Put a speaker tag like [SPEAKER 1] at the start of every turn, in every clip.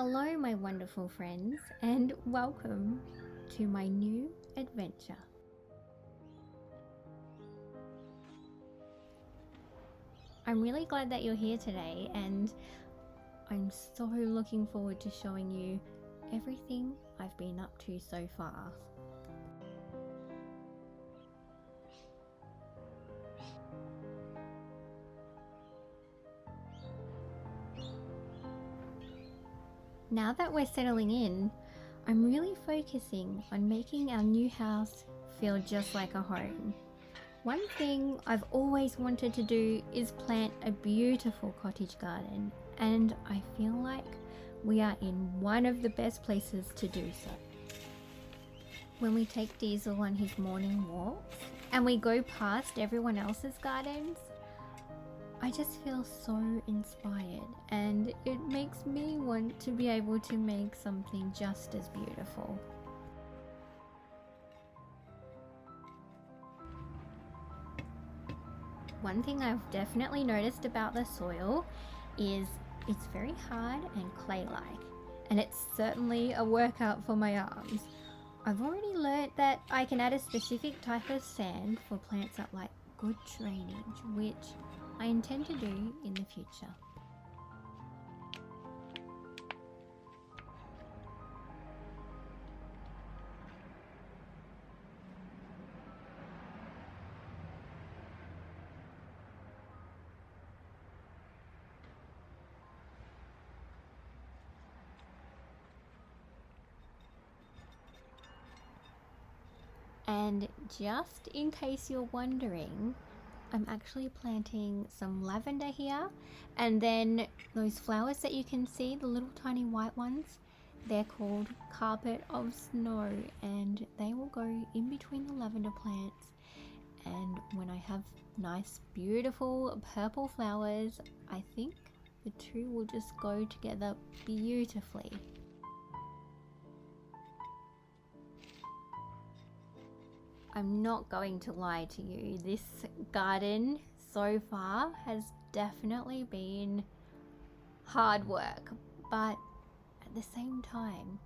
[SPEAKER 1] Hello, my wonderful friends, and welcome to my new adventure. I'm really glad that you're here today, and I'm so looking forward to showing you everything I've been up to so far. Now that we're settling in, I'm really focusing on making our new house feel just like a home. One thing I've always wanted to do is plant a beautiful cottage garden, and I feel like we are in one of the best places to do so. When we take Diesel on his morning walks and we go past everyone else's gardens, I just feel so inspired, and it makes me want to be able to make something just as beautiful. One thing I've definitely noticed about the soil is it's very hard and clay-like, and it's certainly a workout for my arms. I've already learnt that I can add a specific type of sand for plants that like good drainage, which I intend to do in the future. And just in case you're wondering, I'm actually planting some lavender here, and then those flowers that you can see, the little tiny white ones, they're called carpet of snow, and they will go in between the lavender plants. And when I have nice beautiful purple flowers, I think the two will just go together beautifully. I'm not going to lie to you, this garden so far has definitely been hard work, but at the same time,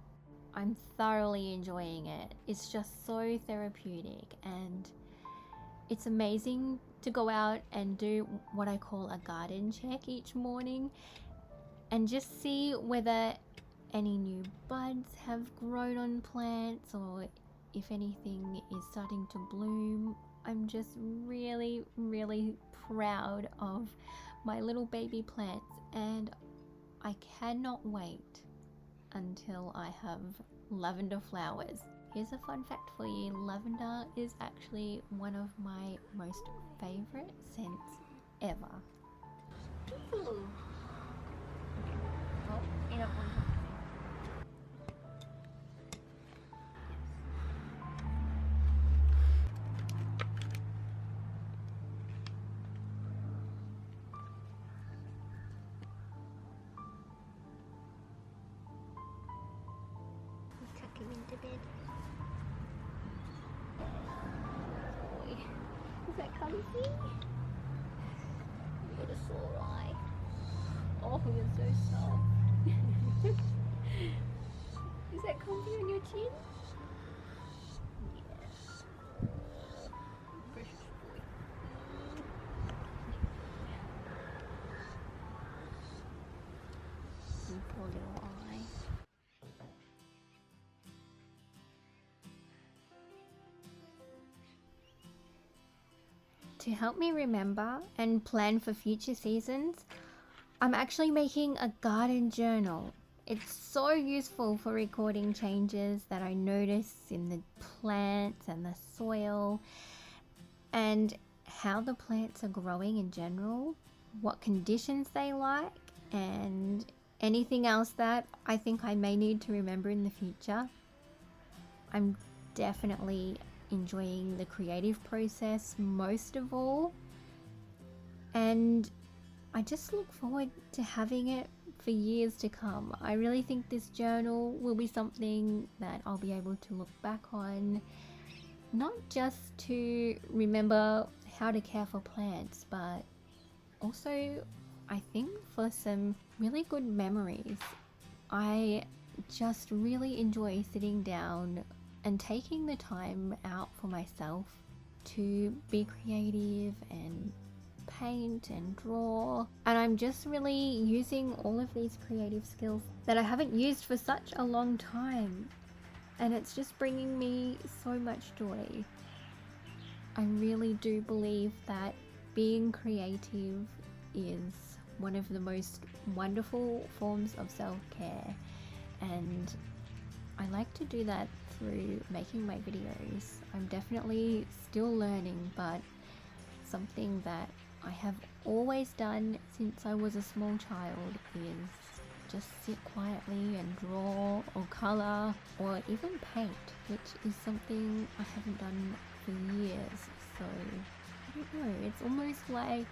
[SPEAKER 1] I'm thoroughly enjoying it. It's just so therapeutic, and it's amazing to go out and do what I call a garden check each morning and just see whether any new buds have grown on plants or if anything is starting to bloom. I'm just really proud of my little baby plants, and I cannot wait until I have lavender flowers. Here's a fun fact for you: lavender is actually one of my most favorite scents ever. Ooh. Oh, tucking into bed. Boy, is that comfy? You got a sore eye. Oh, you're so soft. Is that comfy on your chin? Yes. Precious boy. You poor little eye. To help me remember and plan for future seasons, I'm actually making a garden journal. It's so useful for recording changes that I notice in the plants and the soil, and how the plants are growing in general, what conditions they like, and anything else that I think I may need to remember in the future. I'm definitely enjoying the creative process most of all, and I just look forward to having it for years to come. I really think this journal will be something that I'll be able to look back on, not just to remember how to care for plants, but also I think for some really good memories I just really enjoy sitting down and taking the time out for myself to be creative and paint and draw, and I'm just really using all of these creative skills that I haven't used for such a long time, and it's just bringing me so much joy. I really do believe that being creative is one of the most wonderful forms of self-care, and I like to do that through making my videos. I'm definitely still learning, but something that I have always done since I was a small child is just sit quietly and draw or color or even paint, which is something I haven't done for years. So I don't know, it's almost like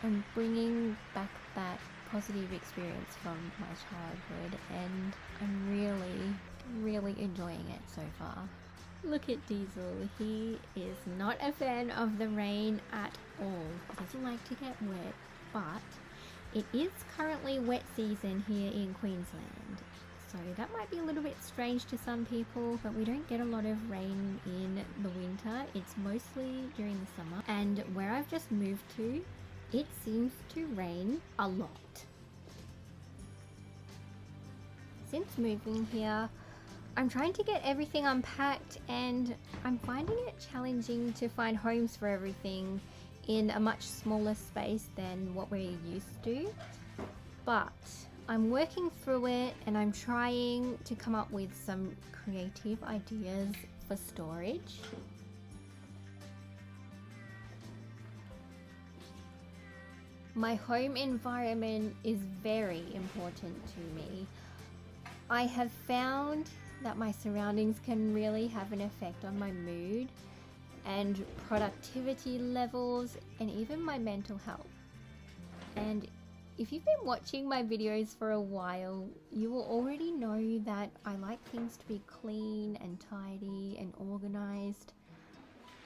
[SPEAKER 1] I'm bringing back that positive experience from my childhood, and I'm really enjoying it so far. Look at Diesel, he is not a fan of the rain at all. He doesn't like to get wet, but it is currently wet season here in Queensland. So that might be a little bit strange to some people, but we don't get a lot of rain in the winter. It's mostly during the summer. And where I've just moved to, it seems to rain a lot. Since moving here, I'm trying to get everything unpacked, and I'm finding it challenging to find homes for everything in a much smaller space than what we're used to. But I'm working through it, and I'm trying to come up with some creative ideas for storage. My home environment is very important to me. I have found that my surroundings can really have an effect on my mood and productivity levels and even my mental health. And if you've been watching my videos for a while, you will already know that I like things to be clean and tidy and organized.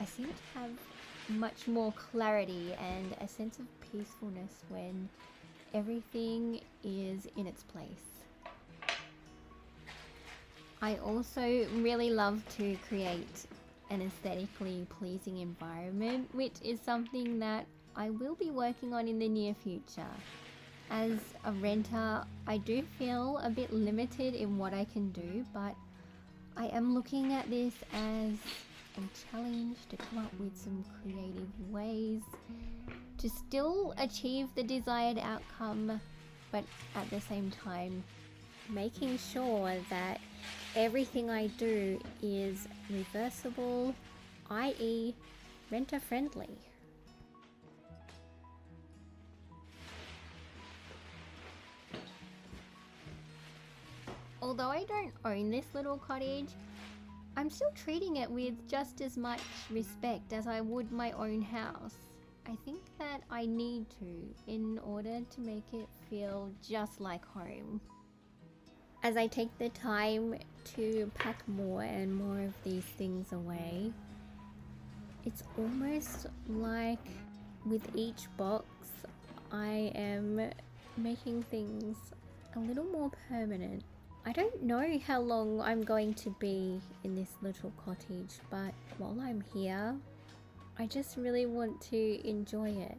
[SPEAKER 1] I seem to have much more clarity and a sense of peacefulness when everything is in its place. I also really love to create an aesthetically pleasing environment, which is something that I will be working on in the near future. As a renter, I do feel a bit limited in what I can do, but I am looking at this as a challenge to come up with some creative ways to still achieve the desired outcome, but at the same time making sure that everything I do is reversible, i.e. renter friendly. Although I don't own this little cottage, I'm still treating it with just as much respect as I would my own house. I think that I need to in order to make it feel just like home. As I take the time to pack more and more of these things away, it's almost like with each box I am making things a little more permanent. I don't know how long I'm going to be in this little cottage, but while I'm here, I just really want to enjoy it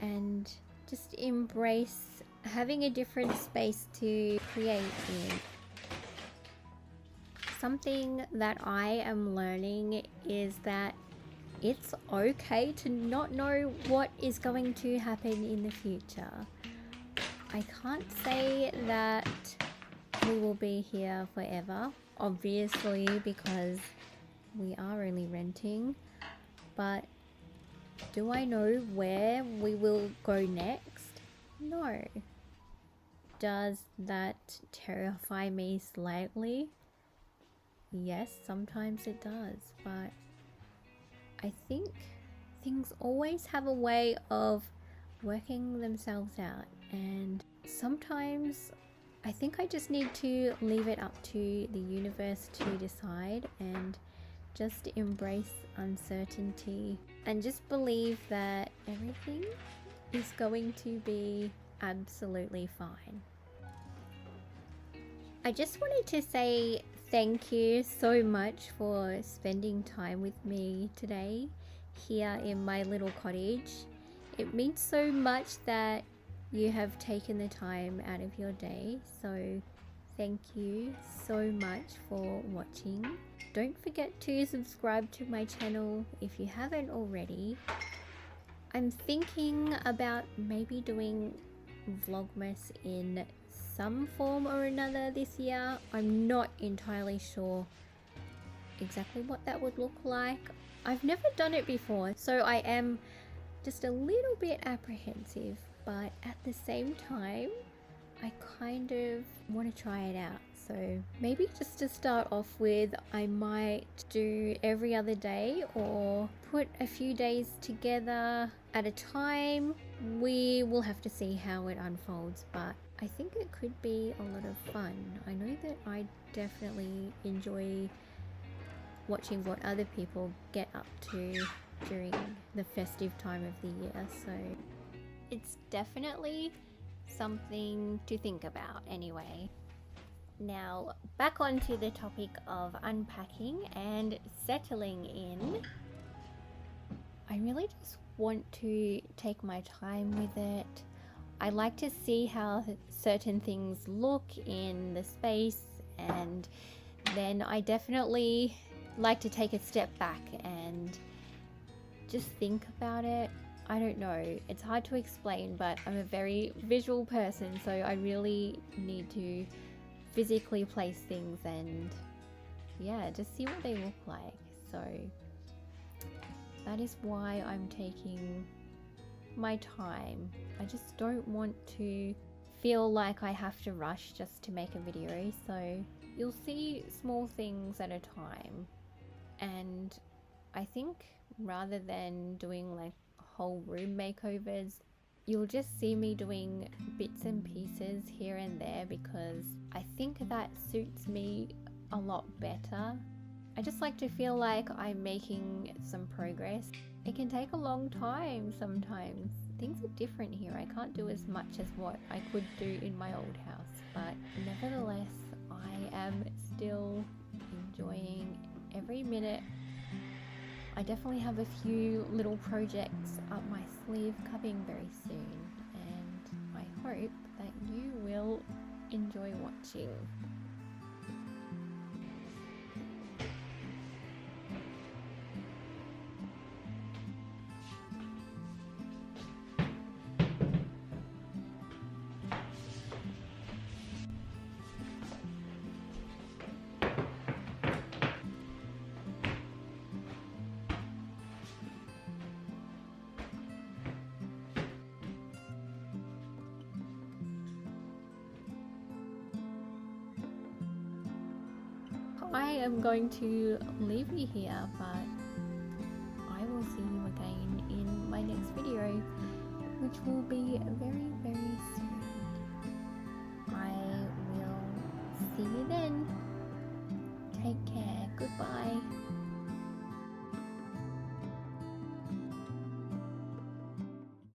[SPEAKER 1] and just embrace having a different space to create in. Something that I am learning is that it's okay to not know what is going to happen in the future. I can't say that we will be here forever, obviously, because we are only renting, but do I know where we will go next? No. Does that terrify me slightly? Yes, sometimes it does, but I think things always have a way of working themselves out, and sometimes I think I just need to leave it up to the universe to decide and just embrace uncertainty and just believe that everything is going to be absolutely fine. I just wanted to say thank you so much for spending time with me today here in my little cottage. It means so much that you have taken the time out of your day, so thank you so much for watching. Don't forget to subscribe to my channel if you haven't already. I'm thinking about maybe doing Vlogmas in some form or another this year. I'm not entirely sure exactly what that would look like. I've never done it before, so I am just a little bit apprehensive, but at the same time I kind of want to try it out. So maybe just to start off with, I might do every other day or put a few days together at a time. We will have to see how it unfolds, but I think it could be a lot of fun. I know that I definitely enjoy watching what other people get up to during the festive time of the year, so it's definitely something to think about anyway. Now, back onto the topic of unpacking and settling in. I really just want to take my time with it. I like to see how certain things look in the space, and then I definitely like to take a step back and just think about it. I don't know, it's hard to explain, but I'm a very visual person, so I really need to physically place things and yeah, just see what they look like. So that is why I'm taking my time. I just don't want to feel like I have to rush just to make a video, so you'll see small things at a time. And I think rather than doing like whole room makeovers, you'll just see me doing bits and pieces here and there because I think that suits me a lot better. I just like to feel like I'm making some progress. It can take a long time sometimes. Things are different here. I can't do as much as what I could do in my old house, but nevertheless, I am still enjoying every minute. I definitely have a few little projects up my sleeve coming very soon, and I hope that you will enjoy watching. I am going to leave you here, but I will see you again in my next video, which will be very, very soon. I will see you then. Take care. Goodbye.